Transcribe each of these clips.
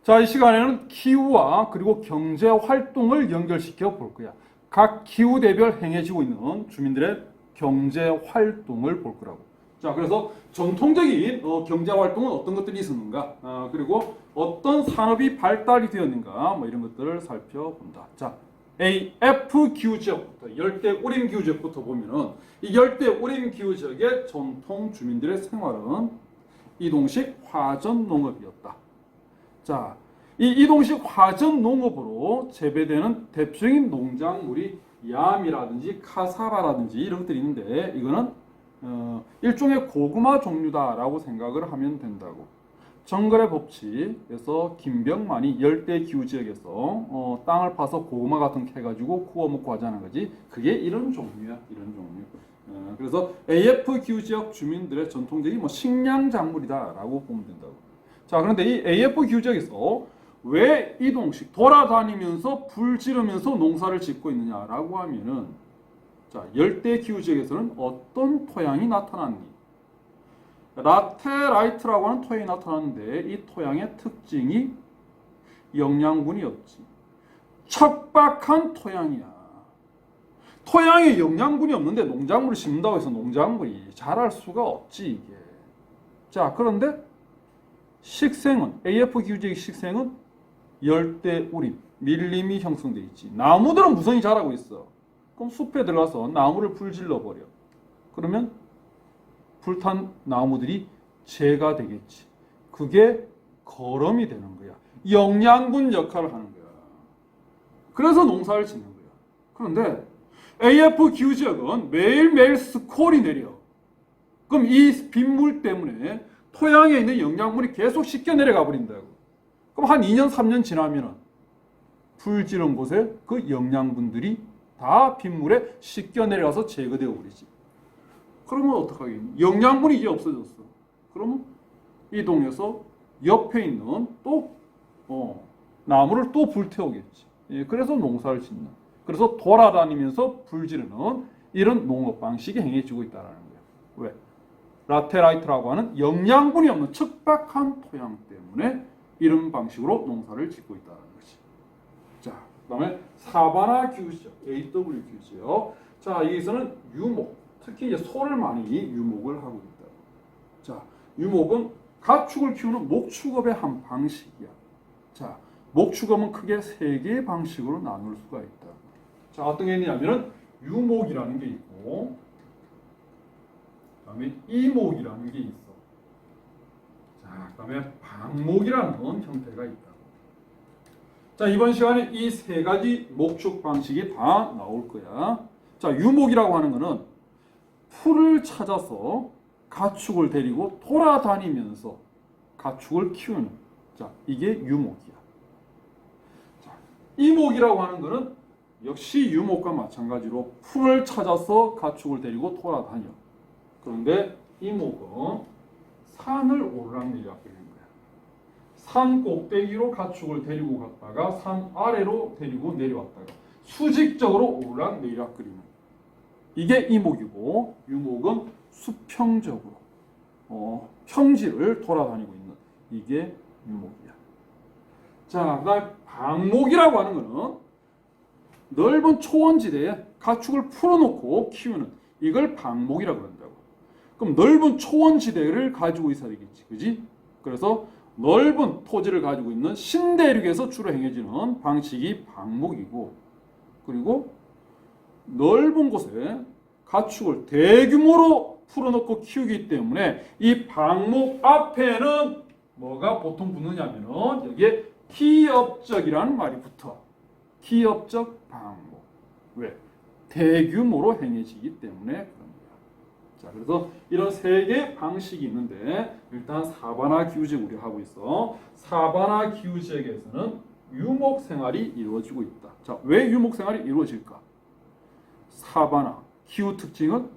자, 이 시간에는 기후와 그리고 경제 활동을 연결시켜 볼 거야. 각 기후대별 행해지고 있는 주민들의 경제 활동을 볼 거라고. 자, 그래서 전통적인 경제 활동은 어떤 것들이 있었는가, 그리고 어떤 산업이 발달이 되었는가, 뭐 이런 것들을 살펴본다. 자, AF 기후 지역부터, 열대 우림 기후 지역부터 보면은 이 열대 우림 기후 지역의 전통 주민들의 생활은 이동식 화전 농업이었다. 자, 이 이동식 화전 농업으로 재배되는 대표적인 농작물이 얌이라든지 카사바라든지 이런 것들이 있는데, 이거는 일종의 고구마 종류다라고 생각을 하면 된다고. 정글의 법칙에서 김병만이 열대 기후 지역에서 땅을 파서 고구마 같은 거 해가지고 구워 먹고 하자는 거지. 그게 이런 종류야, 이런 종류. 그래서 AF 기후 지역 주민들의 전통적인 뭐 식량 작물이다라고 보면 된다고. 자, 그런데 이 AF 기후 지역에서 왜 이동식 돌아다니면서 불 지르면서 농사를 짓고 있느냐라고 하면은, 자, 열대 기후 지역에서는 어떤 토양이 나타났니? 라테라이트라고 하는 토양이 나타났는데, 이 토양의 특징이 영양분이 없지. 척박한 토양이야. 토양에 영양분이 없는데 농작물을 심는다고 해서 농작물이 자랄 수가 없지, 이게. 자, 그런데 식생은, AF 기후 지역의 식생은 열대 우림, 밀림이 형성돼 있지. 나무들은 무성히 자라고 있어. 그럼 숲에 들어가서 나무를 불질러 버려. 그러면 불탄 나무들이 재가 되겠지. 그게 거름이 되는 거야. 영양분 역할을 하는 거야. 그래서 농사를 짓는 거야. 그런데 AF 기후 지역은 매일매일 스콜이 내려. 그럼 이 빗물 때문에 토양에 있는 영양분이 계속 씻겨 내려가 버린다고. 그럼 한 2년, 3년 지나면은 불 지른 곳에 그 영양분들이 다 빗물에 씻겨 내려가서 제거되어 버리지. 그러면 어떡하겠니? 영양분이 이제 없어졌어. 그러면 이동해서 옆에 있는 또 나무를 또 불태우겠지. 예, 그래서 농사를 짓는. 그래서 돌아다니면서 불 지르는 이런 농업 방식이 행해지고 있다는 거예요. 왜? 라테라이트라고 하는 영양분이 없는 척박한 토양 때문에 이런 방식으로 농사를 짓고 있다는 거지. 자, 그다음에 사바나 기후 지역, AW 기후 지역. 자, 여기서는 유목, 특히 이제 소를 많이 유목을 하고 있다. 자, 유목은 가축을 키우는 목축업의 한 방식이야. 자, 목축업은 크게 세 개의 방식으로 나눌 수가 있다. 자, 어떤 게 있냐면은 유목이라는 게 있고, 그다음에 이목이라는 게 있어. 자, 그다음에 방목이라는 형태가 있다. 자, 이번 시간에 이 세 가지 목축 방식이 다 나올 거야. 자, 유목이라고 하는 거는 풀을 찾아서 가축을 데리고 돌아다니면서 가축을 키우는. 자, 이게 유목이야. 자, 이목이라고 하는 거는 역시 유목과 마찬가지로 풀을 찾아서 가축을 데리고 돌아다녀. 그런데 이목은 산을 오르락내리락 거리는 거야. 산 꼭대기로 가축을 데리고 갔다가 산 아래로 데리고 내려왔다가 수직적으로 오르락내리락 거리는, 이게 이목이고, 유목은 수평적으로 평지를 돌아다니고 있는, 이게 유목이야. 자, 그다음에 방목이라고 하는 거는 넓은 초원지대에 가축을 풀어놓고 키우는, 이걸 방목이라고 한다고. 그럼 넓은 초원지대를 가지고 있어야 되겠지, 그지? 그래서 넓은 토지를 가지고 있는 신대륙에서 주로 행해지는 방식이 방목이고, 그리고 넓은 곳에 가축을 대규모로 풀어놓고 키우기 때문에 이 방목 앞에는 뭐가 보통 붙느냐면은 여기에 기업적이라는 말이 붙어. 기업적 방목. 왜? 대규모로 행해지기 때문에 그런 거야. 자, 그래서 이런 세 개의 방식이 있는데, 일단 사바나 기후지역 우리가 하고 있어. 사바나 기후지역에서는 유목 생활이 이루어지고 있다. 자, 왜 유목 생활이 이루어질까? 사바나 기후 특징은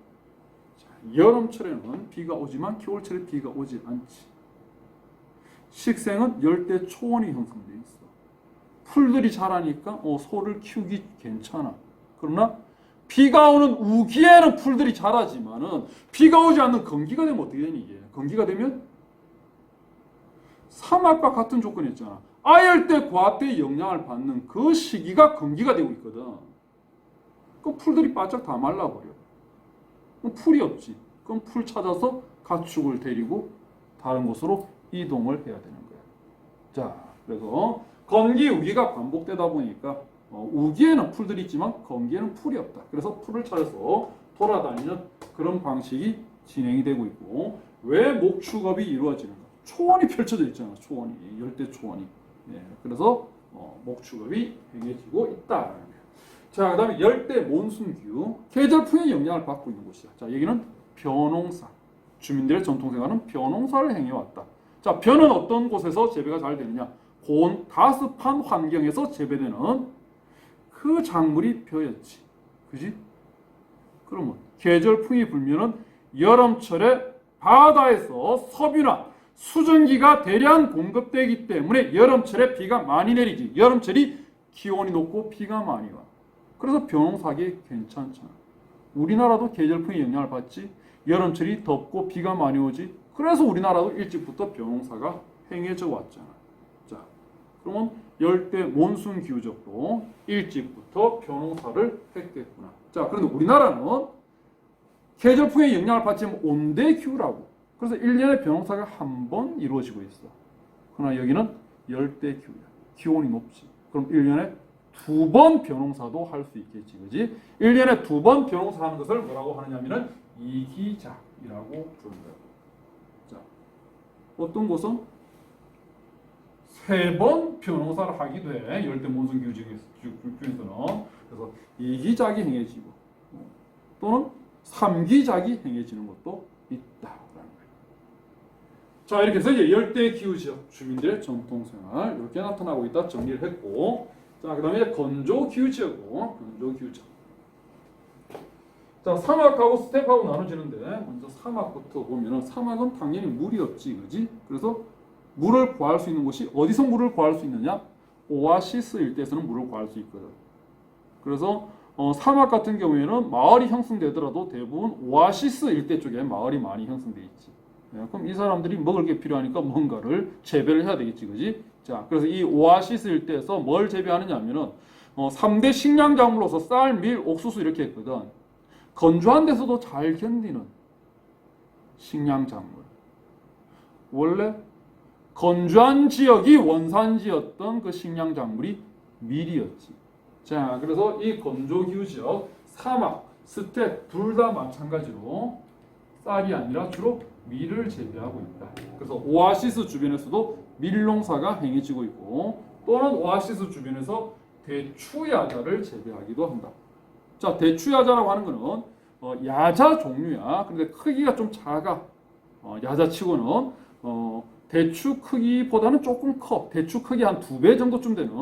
여름철에는 비가 오지만 겨울철에 비가 오지 않지. 식생은 열대 초원이 형성되어 있어. 풀들이 자라니까 소를 키우기 괜찮아. 그러나 비가 오는 우기에는 풀들이 자라지만은 비가 오지 않는 건기가 되면 어떻게 되니 이게? 건기가 되면 사막과 같은 조건이었잖아. 아열대, 과때 영향을 받는 그 시기가 건기가 되고 있거든. 그 풀들이 바짝 다 말라버려. 그럼 풀이 없지. 그럼 풀 찾아서 가축을 데리고 다른 곳으로 이동을 해야 되는 거야. 자, 그래서 건기, 우기가 반복되다 보니까 우기에는 풀들이 있지만 건기에는 풀이 없다. 그래서 풀을 찾아서 돌아다니는 그런 방식이 진행이 되고 있고, 왜 목축업이 이루어지는가? 초원이 펼쳐져 있잖아. 초원이, 열대 초원이. 예, 그래서 목축업이 행해지고 있다. 자, 그다음에 열대 몬순기후, 계절풍의 영향을 받고 있는 곳이야. 자, 여기는 벼농사. 주민들의 전통생활은 벼농사를 행해왔다. 자, 벼는 어떤 곳에서 재배가 잘 되느냐? 고온 다습한 환경에서 재배되는 그 작물이 벼였지. 그지? 그러면 계절풍이 불면은 여름철에 바다에서 석유나 수증기가 대량 공급되기 때문에 여름철에 비가 많이 내리지. 여름철이 기온이 높고 비가 많이 와. 그래서 벼농사하기 괜찮잖아. 우리나라도 계절풍의 영향을 받지. 여름철이 덥고 비가 많이 오지. 그래서 우리나라도 일찍부터 벼농사가 행해져 왔잖아. 자, 그러면 열대 몬순 기후적도 일찍부터 벼농사를 했겠구나. 자, 그런데 우리나라는 계절풍의 영향을 받지만 온대 기후라고. 그래서 1년에 벼농사가 한 번 이루어지고 있어. 그러나 여기는 열대 기후야. 기온이 높지. 그럼 1년에 2번 벼농사도 할 수 있겠지. 그지? 1년에 2번 벼농사 하는 것을 뭐라고 하느냐면은 이기작이라고 부른다. 자, 어떤 곳은 3번 벼농사를 하기도 해. 열대 몬순 기후 중에서는. 그래서 이기작이 행해지고 또는 3기작이 행해지는 것도 있다라는 거예요. 자, 이렇게 해서 이제 열대 기후 지역 주민들의 전통 생활 이렇게 나타나고 있다 정리를 했고, 자, 그다음에 건조 기후 지역고, 건조 기후 지역. 자, 사막하고 스텝하고 나눠지는데 먼저 사막부터 보면은 사막은 당연히 물이 없지, 그지? 그래서 물을 구할 수 있는 곳이 어디서 물을 구할 수 있느냐? 오아시스 일대에서는 물을 구할 수 있거든. 그래서 사막 같은 경우에는 마을이 형성되더라도 대부분 오아시스 일대 쪽에 마을이 많이 형성돼 있지. 예, 그럼 이 사람들이 먹을 게 필요하니까 뭔가를 재배를 해야 되겠지, 그지? 자, 그래서 이 오아시스 일대에서 뭘 재배하느냐 하면은 3대 식량 작물로서 쌀, 밀, 옥수수 이렇게 했거든. 건조한 데서도 잘 견디는 식량 작물. 원래 건조한 지역이 원산지였던 그 식량 작물이 밀이었지. 자, 그래서 이 건조기후 지역, 사막, 스텝 둘 다 마찬가지로 쌀이 아니라 주로 밀을 재배하고 있다. 그래서 오아시스 주변에서도 밀농사가 행해지고 있고, 또는 오아시스 주변에서 대추야자를 재배하기도 한다. 자, 대추야자라고 하는 거는 야자 종류야. 근데 크기가 좀 작아. 야자치고는 대추 크기보다는 조금 커. 대추 크기 한 2배 정도쯤 되는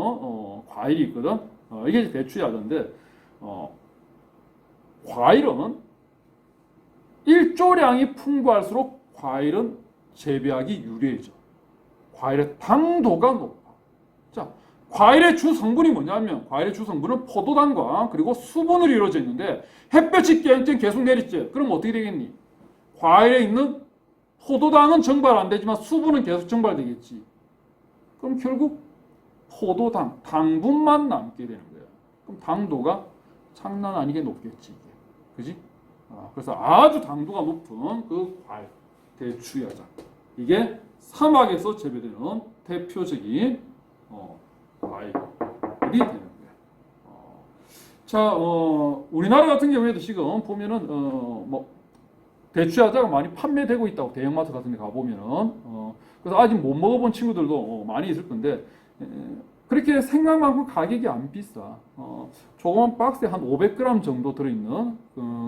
과일이 있거든. 이게 대추야자인데, 과일은 일조량이 풍부할수록 과일은 재배하기 유리해져. 과일의 당도가 높아. 자, 과일의 주 성분이 뭐냐면, 과일의 주 성분은 포도당과 그리고 수분으로 이루어져 있는데, 햇볕이 쨍쨍 계속 내리지. 그럼 어떻게 되겠니? 과일에 있는 포도당은 정발 안 되지만 수분은 계속 정발되겠지. 그럼 결국 포도당, 당분만 남게 되는 거야. 그럼 당도가 장난 아니게 높겠지, 이게. 그지? 그래서 아주 당도가 높은 그 과일, 대추야자. 이게 사막에서 재배되는 대표적인 과일이 되는 거야. 자, 우리나라 같은 경우에도 지금 보면은 대추야자가 많이 판매되고 있다고, 대형마트 같은 데 가보면은. 그래서 아직 못 먹어본 친구들도 많이 있을 건데, 그렇게 생각만큼 가격이 안 비싸. 조그만 박스에 한 500g 정도 들어있는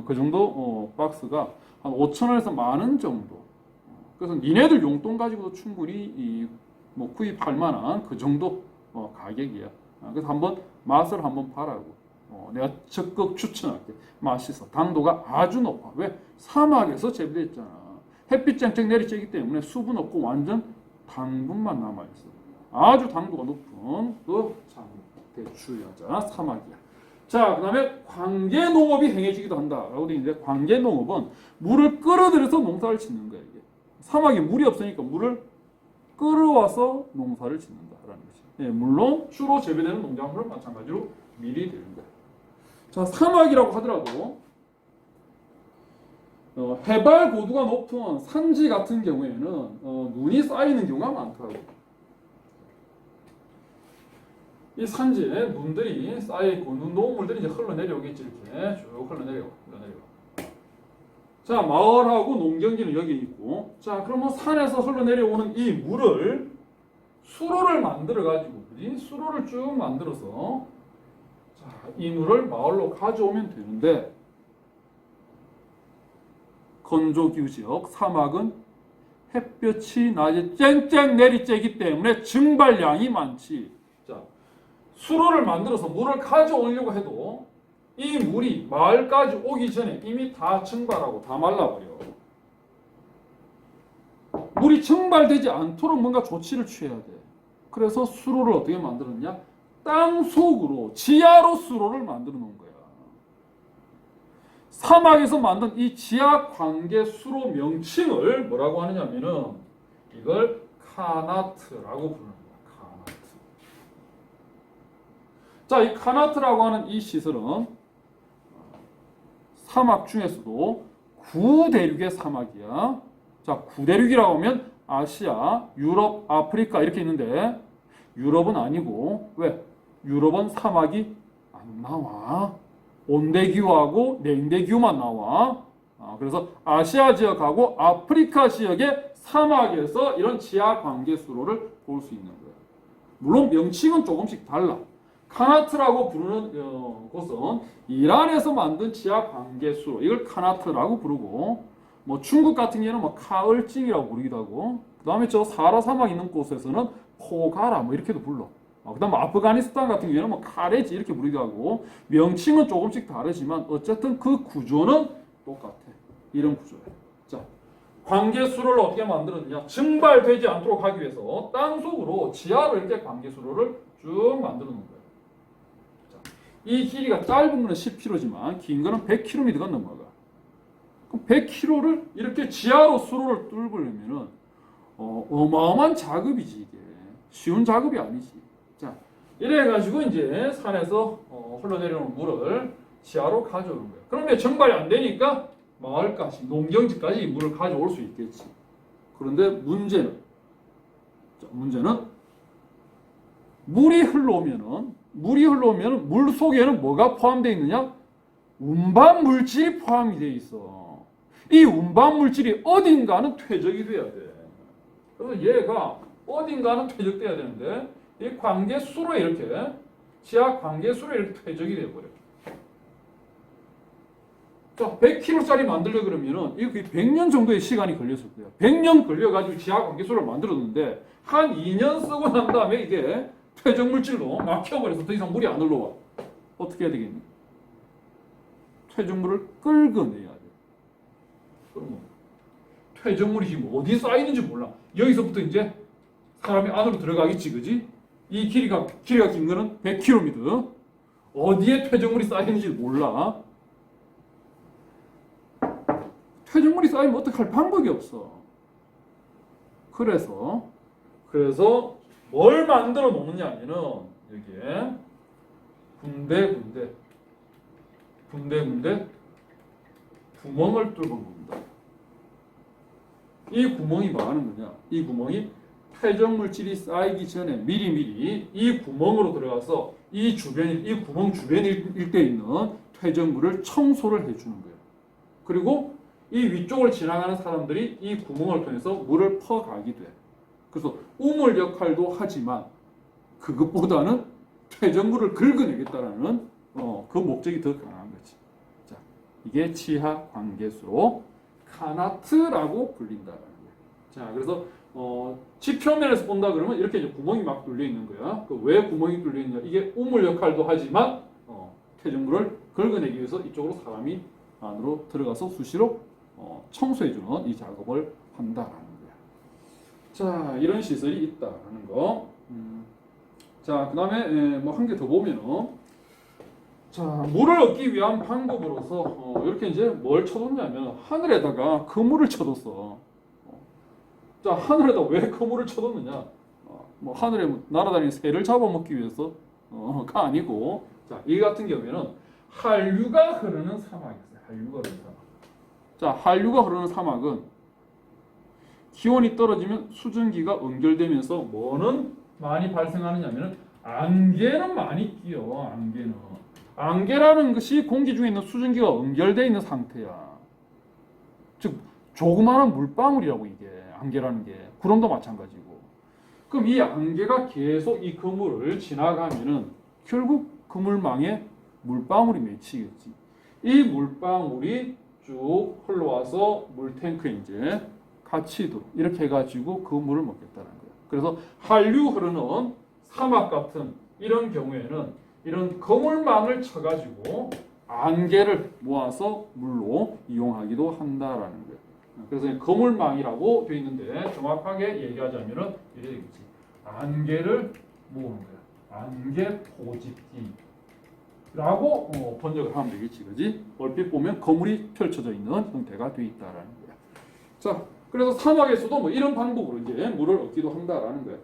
그 정도 박스가 한 5,000원에서 10,000원 정도. 그래서 니네들 용돈 가지고도 충분히 뭐 구입할 만한 그 정도 가격이야. 그래서 한번 맛을 한번 봐라고. 내가 적극 추천할게. 맛있어. 당도가 아주 높아. 왜? 사막에서 재배됐잖아. 햇빛 쨍쨍 내리쬐기 때문에 수분 없고 완전 당분만 남아있어. 아주 당도가 높은 그 대추야자 사막이야. 자, 그 다음에 관계농업이 행해지기도 한다라고 되어 있는데, 관계농업은 물을 끌어들여서 농사를 짓는 거야. 이게 사막에 물이 없으니까 물을 끌어와서 농사를 짓는다라는 거지. 예, 물론 주로 재배되는 농작물은 마찬가지로 밀이 되는 거야. 자, 사막이라고 하더라도 해발 고도가 높은 산지 같은 경우에는 눈이 쌓이는 경우가 많더라고. 이 산지에 눈들이 쌓여있고 눈동물들이 이제 흘러내려오겠지. 이렇게 쭉 흘러내려. 자, 마을하고 농경지는 여기 있고, 자, 그러면 산에서 흘러내려오는 이 물을 수로를 만들어 가지고, 수로를 쭉 만들어서, 자, 이 물을 마을로 가져오면 되는데, 건조기후 지역 사막은 햇볕이 낮에 쨍쨍 내리쬐기 때문에 증발량이 많지. 자, 수로를 만들어서 물을 가져오려고 해도 이 물이 마을까지 오기 전에 이미 다 증발하고 다 말라버려. 물이 증발되지 않도록 뭔가 조치를 취해야 돼. 그래서 수로를 어떻게 만들었냐? 땅 속으로, 지하로 수로를 만들어 놓은 거야. 사막에서 만든 이 지하 관계 수로 명칭을 뭐라고 하느냐면은 이걸 카나트라고 부르는 거야. 카나트. 자, 이 카나트라고 하는 이 시설은 사막 중에서도 구대륙의 사막이야. 자, 구대륙이라고 하면 아시아, 유럽, 아프리카 이렇게 있는데 유럽은 아니고 왜? 유럽은 사막이 안 나와. 온대기후하고 냉대기후만 나와. 그래서 아시아 지역하고 아프리카 지역의 사막에서 이런 지하 관계 수로를 볼 수 있는 거야. 물론 명칭은 조금씩 달라. 카나트라고 부르는 곳은 이란에서 만든 지하 관계 수로, 이걸 카나트라고 부르고, 뭐 중국 같은 경우는 뭐 카을징이라고 부르기도 하고, 그다음에 저 사하라 사막 있는 곳에서는 포가라 뭐 이렇게도 불러. 그다음 아프가니스탄 같은 경우에는 뭐 카레지 이렇게 부르기도 하고, 명칭은 조금씩 다르지만 어쨌든 그 구조는 똑같아. 이런 구조야. 자, 관계수로를 어떻게 만들었느냐? 증발되지 않도록 하기 위해서 땅 속으로 지하로 이렇게 관계수로를 쭉 만들어 놓은 거야. 자, 이 길이가 짧은 거는 10km지만 긴 거는 100km가 넘어가. 그럼 100km를 이렇게 지하로 수로를 뚫으려면은 어마어마한 작업이지 이게. 쉬운 작업이 아니지. 자, 이래가지고 이제 산에서 흘러내려오는 물을 지하로 가져오는 거예요. 그러면 정발이 안 되니까 마을까지, 농경지까지 물을 가져올 수 있겠지. 그런데 문제는 물이 흘러오면은 물 속에는 뭐가 포함되어 있느냐? 운반 물질이 포함이 되어 있어. 이 운반 물질이 어딘가는 퇴적이 돼야 돼. 그래서 얘가 어딘가는 퇴적돼야 되는데 이 관계수로 이렇게 지하 관계수로 이렇게 퇴적이 돼버려. 자, 100kg짜리 만들려 그러면은 이거 100년 정도의 시간이 걸렸을 거야. 100년 걸려가지고 지하 관계수를 만들었는데 한 2년 쓰고 난 다음에 이게 퇴적 물질로 막혀버려서 더 이상 물이 안 흘러와. 어떻게 해야 되겠니? 퇴적물을 긁어내야 돼. 그러면 퇴적물이 지금 어디에 쌓이는지 몰라. 여기서부터 이제 사람이 안으로 들어가겠지, 그지? 이 길이가 긴 거는 100km. 어디에 퇴적물이 쌓이는지 몰라. 퇴적물이 쌓이면 어떡할 방법이 없어. 그래서 뭘 만들어 놓느냐 하면은 여기에 군데 구멍을 뚫어 놓는다. 이 구멍이 뭐 하는 거냐? 이 구멍이 퇴적 물질이 쌓이기 전에 미리미리 이 구멍으로 들어가서 이 구멍 주변 일대에 있는 퇴적물을 청소를 해주는 거예요. 그리고 이 위쪽을 지나가는 사람들이 이 구멍을 통해서 물을 퍼가기도 해. 그래서 우물 역할도 하지만 그것보다는 퇴적물을 긁어내겠다라는 그 목적이 더 강한 거지. 자, 이게 지하 관계수로 카나트라고 불린다라는 거예요. 자, 그래서 지표면에서 본다 그러면 이렇게 이제 구멍이 막 뚫려 있는 거야. 왜 구멍이 뚫려 있냐? 이게 우물 역할도 하지만 퇴적물을 긁어내기 위해서 이쪽으로 사람이 안으로 들어가서 수시로 청소해주는 이 작업을 한다라는 거야. 자, 이런 시설이 있다라는 거. 자, 그 다음에 뭐 한 개 더 보면은, 자, 물을 얻기 위한 방법으로서 이렇게 이제 뭘 쳐뒀냐면 하늘에다가 그물을 쳐뒀어. 자, 하늘에다 왜 그물을 쳐뒀느냐? 뭐 하늘에 날아다니는 새를 잡아먹기 위해서 가 아니고, 자, 이 같은 경우에는 한류가 흐르는 사막이었어요. 한류가 흐르는 사막. 자, 한류가 흐르는 사막은 기온이 떨어지면 수증기가 응결되면서 뭐는 많이 발생하느냐면은 안개는 많이 끼어. 안개라는 것이 공기 중에 있는 수증기가 응결되어 있는 상태야. 즉 조그마한 물방울이라고 이게 안개라는 게. 구름도 마찬가지고. 그럼 이 안개가 계속 이 그물을 지나가면은 결국 그물망에 물방울이 맺히겠지. 이 물방울이 쭉 흘러와서 물탱크에 이제 같이 이렇게 해가지고 그 물을 먹겠다는 거예요. 그래서 한류 흐르는 사막 같은 이런 경우에는 이런 그물망을 쳐가지고 안개를 모아서 물로 이용하기도 한다라는 거예요. 그래서 그물망이라고 되어 있는데 정확하게 얘기하자면은 이래 되겠지. 안개를 모으는 거야. 안개 포집기라고 번역을 하면 되겠지, 그지? 얼핏 보면 그물이 펼쳐져 있는 형태가 되어 있다라는 거야. 자, 그래서 사막에서도 뭐 이런 방법으로 이제 물을 얻기도 한다라는 거야.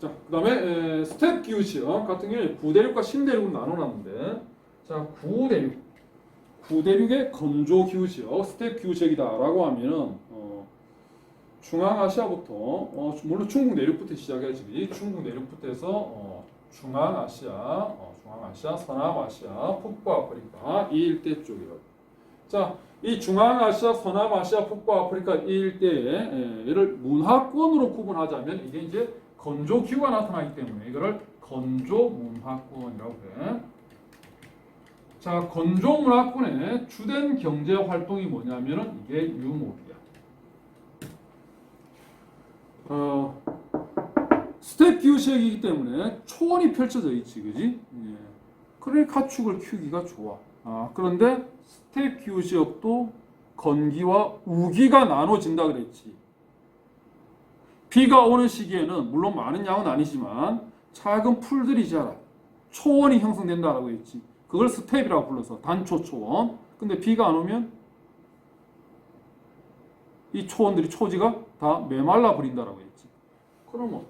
자, 그다음에 스텝 기후 시험 같은 경우에 구대륙과 신대륙을 나눠놨는데, 자, 구대륙의 건조 기후 지역, 스텝 기후 지역이다라고 하면은 중앙아시아부터 물론 중국 내륙부터 시작해야지. 중국 내륙부터 해서 중앙아시아, 서남아시아, 북부아프리카 이 일대 쪽이라고. 자, 이 중앙아시아, 서남아시아, 북부아프리카 이 일대에 얘를 문화권으로 구분하자면 이게 이제 건조 기후가 나타나기 때문에 이거를 건조 문화권이라고 해. 자, 건조 문화권의 주된 경제 활동이 뭐냐면은 이게 유목이야. 스텝 기후 지역이기 때문에 초원이 펼쳐져 있지, 그지? 예. 그래 가축을 키우기가 좋아. 그런데 스텝 기후 지역도 건기와 우기가 나눠진다 그랬지. 비가 오는 시기에는 물론 많은 양은 아니지만 작은 풀들이 자라 초원이 형성된다라고 했지. 그걸 스텝이라고 불러서 단초 초원. 근데 비가 안 오면 이 초원들이 초지가 다 메말라 버린다라고 했지. 그러면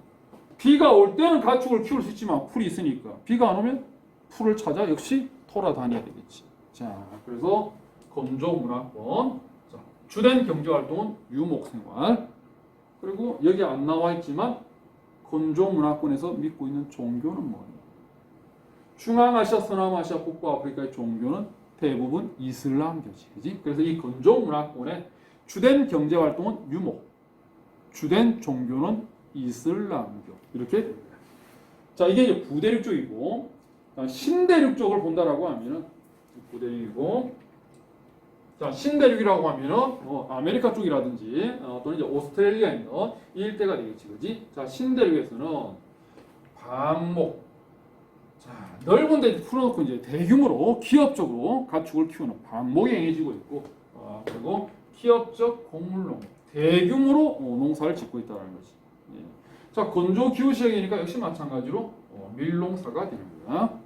비가 올 때는 가축을 키울 수 있지만 풀이 있으니까 비가 안 오면 풀을 찾아 역시 돌아다녀야 되겠지. 자, 그래서 건조 문화권. 자, 주된 경제 활동은 유목 생활. 그리고 여기 안 나와 있지만 건조 문화권에서 믿고 있는 종교는 뭐냐? 중앙아시아, 서남아시아, 북부아프리카의 종교는 대부분 이슬람교지, 그지? 그래서 이 건조 문화권의 주된 경제 활동은 유목, 주된 종교는 이슬람교 이렇게 됩니다. 자, 이게 이제 구대륙 쪽이고, 신대륙 쪽을 본다라고 하면은 구대륙이고, 자, 신대륙이라고 하면은 아메리카 쪽이라든지 또는 이제 오스트레일리아 있는 이 일대가 되겠지, 그지? 자, 신대륙에서는 방목, 자, 넓은 데 풀어놓고 이제 대규모로 기업적으로 가축을 키우는 방목이 행해지고 있고, 그리고 기업적 곡물농, 대규모로 농사를 짓고 있다는 것이. 예. 자, 건조 기후 지역이니까 역시 마찬가지로 밀농사가 되는 거야.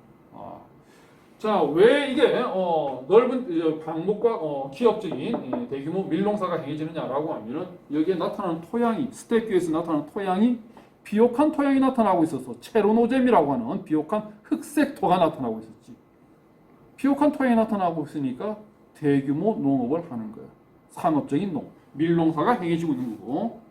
자, 왜 이게 넓은 방목과 기업적인 대규모 밀농사가 행해지느냐라고 하면은 여기에 나타나는 토양이 스텝교에서 나타나는 토양이 비옥한 토양이 나타나고 있어서 체로노잼이라고 하는 비옥한 흑색 토가 나타나고 있었지. 비옥한 토양이 나타나고 있으니까 대규모 농업을 하는 거야. 상업적인 밀농사가 행해지고 있는 거고,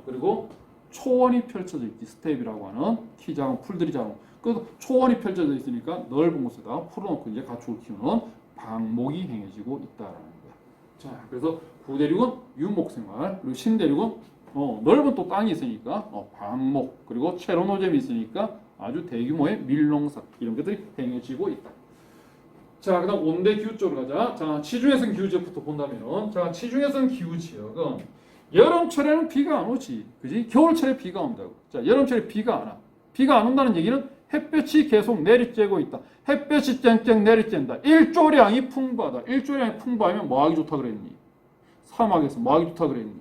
그리고 초원이 펼쳐져 있지. 스텝이라고 하는 키 작은 풀들이 작은. 그 초원이 펼쳐져 있으니까 넓은 곳에다 풀어놓고 이제 가축을 키우는 방목이 행해지고 있다라는 거야. 자, 그래서 구대륙은 유목생활, 그리고 신대륙은 넓은 또 땅이 있으니까 방목, 그리고 체로노잼이 있으니까 아주 대규모의 밀농사 이런 것들이 행해지고 있다. 자, 그다음 온대 기후 쪽으로 가자. 자, 지중해성 기후 지역부터 본다면, 자, 지중해성 기후 지역은 여름철에는 비가 안 오지, 그지? 겨울철에 비가 온다고. 자, 여름철에 비가 안 와. 비가 안 온다는 얘기는 햇볕이 계속 내리쬐고 있다. 햇볕이 쨍쨍 내리쬐다. 일조량이 풍부하다. 일조량이 풍부하면 뭐 하기 좋다 그랬니? 사막에서 뭐 하기 좋다 그랬니?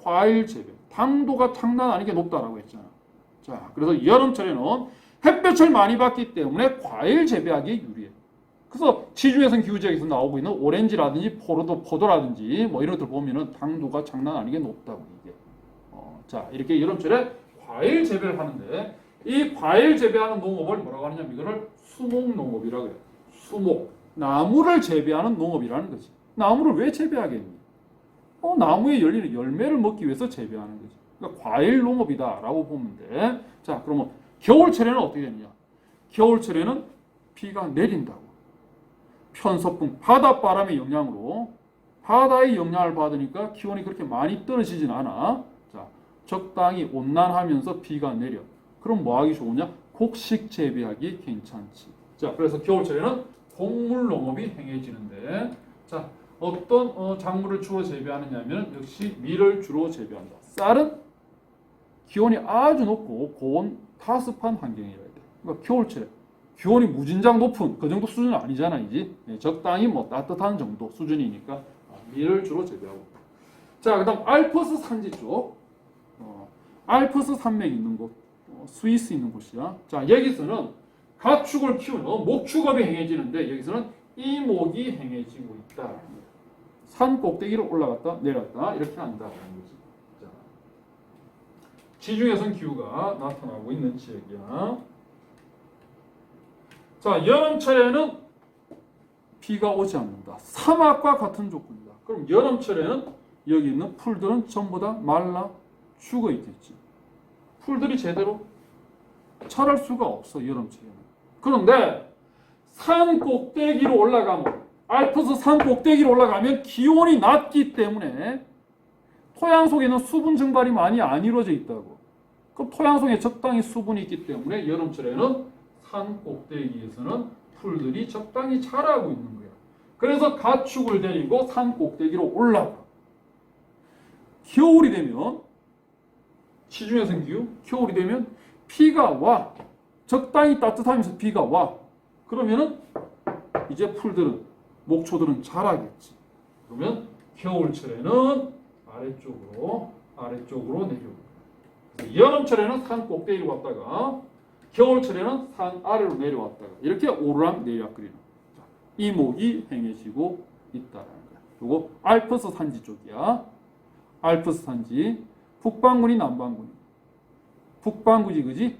과일 재배. 당도가 장난 아니게 높다라고 했잖아. 자, 그래서 여름철에는 햇볕을 많이 받기 때문에 과일 재배하기 유리해. 그래서 지중해성 기후지역에서 나오고 있는 오렌지라든지 포도라든지 뭐 이런 것들 보면은 당도가 장난 아니게 높다고 이게. 자, 이렇게 여름철에 과일 재배를 하는데 이 과일 재배하는 농업을 뭐라고 하느냐면 이거를 수목농업이라고 해요. 수목. 나무를 재배하는 농업이라는 거지. 나무를 왜 재배하겠니? 나무에 열리는 열매를 먹기 위해서 재배하는 거지. 그러니까 과일 농업이다라고 보면 돼. 자, 그러면 겨울철에는 어떻게 되느냐? 겨울철에는 비가 내린다고. 편서풍, 바닷바람의 영향으로 바다의 영향을 받으니까 기온이 그렇게 많이 떨어지진 않아. 자, 적당히 온난하면서 비가 내려. 그럼 뭐 하기 좋으냐? 곡식 재배하기 괜찮지. 자, 그래서 겨울철에는 곡물 농업이 행해지는데, 자, 어떤 작물을 주로 재배하느냐면 역시 밀을 주로 재배한다. 쌀은 기온이 아주 높고 고온 다습한 환경이어야 돼. 그러니까 겨울철에 기온이 무진장 높은 그 정도 수준은 아니잖아, 이제. 적당히 뭐 따뜻한 정도 수준이니까 밀을 주로 재배하고. 자, 그다음 알프스 산지 쪽, 알프스 산맥 있는 곳, 스위스 있는 곳이야. 자, 여기서는 가축을 키우는 목축업이 행해지는데 여기서는 이목이 행해지고 있다. 산 꼭대기를 올라갔다 내려갔다 이렇게 한다는 거지. 자, 지중해성 기후가 나타나고 있는 지역이야. 자, 여름철에는 비가 오지 않는다. 사막과 같은 조건이다. 그럼 여름철에는 여기 있는 풀들은 전부 다 말라 죽어 있겠지. 풀들이 제대로 자랄 수가 없어, 여름철에는. 그런데 산 꼭대기로 올라가면, 알프스 산 꼭대기로 올라가면 기온이 낮기 때문에 토양 속에는 수분 증발이 많이 안 이루어져 있다고. 그럼 토양 속에 적당히 수분이 있기 때문에 여름철에는 산 꼭대기에서는 풀들이 적당히 자라고 있는 거야. 그래서 가축을 데리고 산 꼭대기로 올라가. 겨울이 되면, 시중에선 기후, 겨울이 되면 비가 와. 적당히 따뜻하면서 비가 와. 그러면은 이제 풀들은, 목초들은 자라겠지. 그러면 겨울철에는 아래쪽으로 내려오고. 여름철에는 산 꼭대기로 왔다가 겨울철에는 산 아래로 내려왔다가 이렇게 오르락 내리락 그리는 이목이 행해지고 있다는 거야. 그리고 알프스 산지 쪽이야. 알프스 산지 북반구니 남반구니? 북반구지, 그지?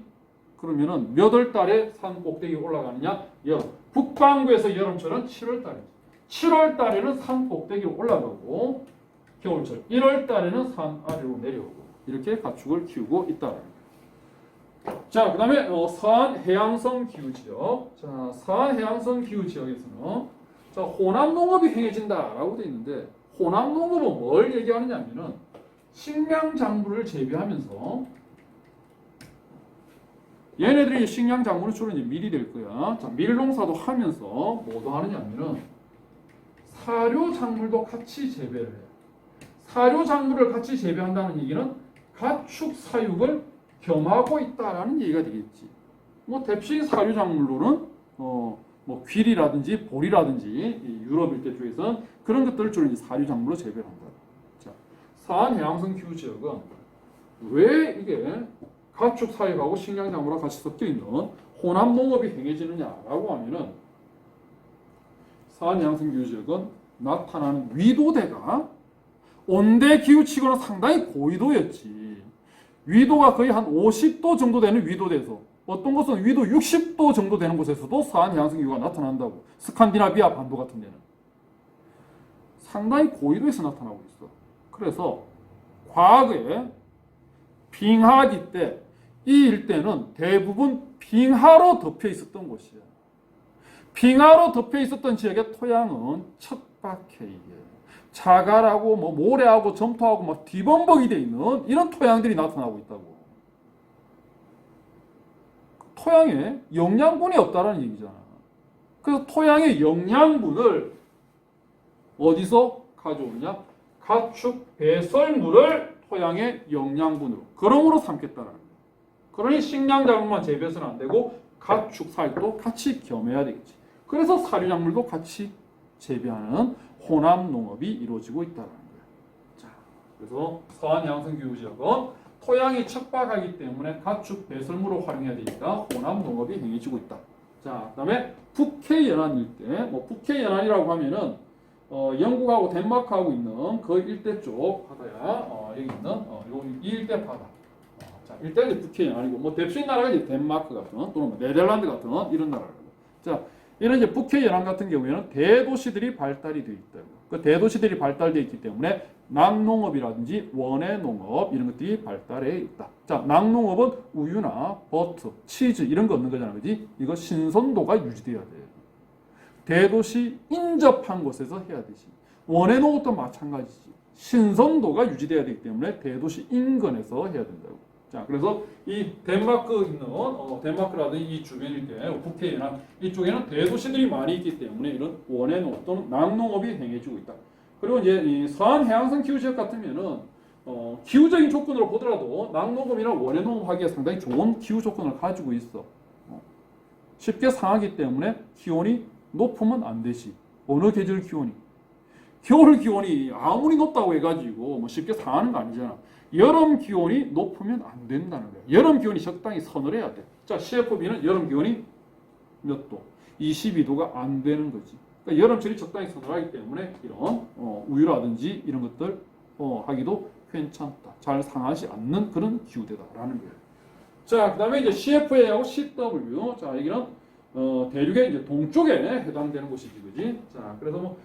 그러면은 몇 월 달에 산 꼭대기 올라가느냐? 여름. 북반구에서 여름철은 7월 달이지. 7월 달에는 산 꼭대기로 올라가고 겨울철 1월 달에는 산 아래로 내려오고 이렇게 가축을 키우고 있다는 거예요. 자, 그 다음에 서한 해양성 기후지역. 자, 서한 해양성 기후지역에서는 자, 호남농업이 행해진다라고 되어 있는데 호남농업은 뭘 얘기하느냐면은 식량작물을 재배하면서 얘네들이 식량작물은 주로 이제 밀이 될 거야. 자, 밀농사도 하면서 뭐도 하느냐면은 사료작물도 같이 재배를 해. 사료작물을 같이 재배한다는 얘기는 가축 사육을 겸하고 있다라는 얘기가 되겠지. 뭐 대표적인 사료작물로는 뭐 귀리라든지 보리라든지 유럽 일대 쪽에서는 그런 것들을 주로 이제 사료작물로 재배를 한다. 자, 서한 해양성 기후 지역은 왜 이게 가축 사육하고 식량작물과 같이 섞여 있는 혼합 농업이 행해지느냐라고 하면은 서한 해양성 기후 지역은 나타나는 위도대가 온대 기후치고는 상당히 고위도였지. 위도가 거의 한 50도 정도 되는 위도대에서 어떤 곳은 위도 60도 정도 되는 곳에서도 서한 해양성 기후가 나타난다고. 스칸디나비아 반도 같은 데는 상당히 고위도에서 나타나고 있어. 그래서 과거에 빙하기 때 이 일대는 대부분 빙하로 덮여 있었던 곳이야. 빙하로 덮여 있었던 지역의 토양은 척박해 이게. 자갈하고 뭐 모래하고 점토하고 막 뒤범벅이 돼 있는 이런 토양들이 나타나고 있다고. 토양에 영양분이 없다라는 얘기잖아. 그래서 토양의 영양분을 어디서 가져오느냐? 가축 배설물을 토양의 영양분으로 그럼으로 삼겠다라는 거야. 그러니 식량작물만 재배해서는 안 되고 가축 사육도 같이 겸해야 되겠지. 그래서 사료작물도 같이 재배하는 혼합 농업이 이루어지고 있다는 거예요. 자, 그래서 서한 해양성 기후 지역은 토양이 척박하기 때문에 가축 배설물을 활용해야 되니까 혼합 농업이 행해지고 있다. 자, 그다음에 북해 연안 일대. 뭐 북해 연안이라고 하면은 영국하고 덴마크하고 있는 그 일대 쪽 바다야. 여기 있는 이 일대 바다. 자, 일대가 북해 연안이고 뭐 대표적인 나라가 이제 덴마크 같은 또는 뭐 네덜란드 같은 이런 나라라고. 자, 이런 이제 북해 연안 같은 경우에는 대도시들이 발달이 되어 있다고. 그 대도시들이 발달되어 있기 때문에 낙농업이라든지 원예 농업 이런 것들이 발달해 있다. 자, 낙농업은 우유나 버터, 치즈 이런 거 얻는 거잖아, 그지? 이거 신선도가 유지돼야 돼. 대도시 인접한 곳에서 해야 되지. 원예 농업도 마찬가지지. 신선도가 유지돼야 되기 때문에 대도시 인근에서 해야 된다고. 자, 그래서 이 덴마크 있는 덴마크라든지 이 주변 일대, 북해 연안 이쪽에는 대도시들이 많이 있기 때문에 이런 원예 농업 또는 낙농업이 행해지고 있다. 그리고 이제 이 서한 해양성 기후 지역 같으면은 기후적인 조건으로 보더라도 낙농업이나 원예 농업하기에 상당히 좋은 기후 조건을 가지고 있어. 쉽게 상하기 때문에 기온이 높으면 안 되지. 어느 계절 기온이? 겨울 기온이 아무리 높다고 해가지고 뭐 쉽게 상하는 거 아니잖아. 여름 기온이 높으면 안 된다는 거야. 여름 기온이 적당히 서늘해야 돼. 자, CFB는 여름 기온이 몇 도? 22도가 안 되는 거지. 그러니까 여름철이 적당히 서늘하기 때문에 이런 우유라든지 이런 것들 하기도 괜찮다. 잘 상하지 않는 그런 기후대다라는 거예요. 자, 그다음에 이제 CFA하고 CW. 자, 여기는 대륙의 이제 동쪽에 해당되는 곳이지, 그지? 자, 그래서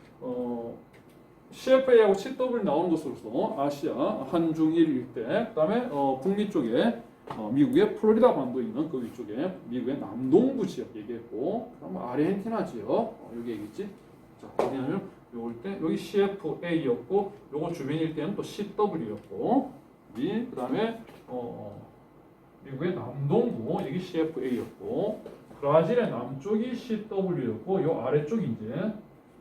CFA하고 CW 나오는 것으로서 아시아 한중일 일대, 그다음에 북미 쪽에 미국의 플로리다 반도에 있는 그 위쪽에 미국의 남동부 지역 얘기했고, 그럼 아르헨티나 지역 여기 얘기했지. 자, 어디냐면 요럴 때 여기 CFA였고, 요거 주변일 때는 또 CW였고, 그다음에 미국의 남동부 여기 CFA였고, 브라질의 남쪽이 CW였고, 요 아래쪽이 이제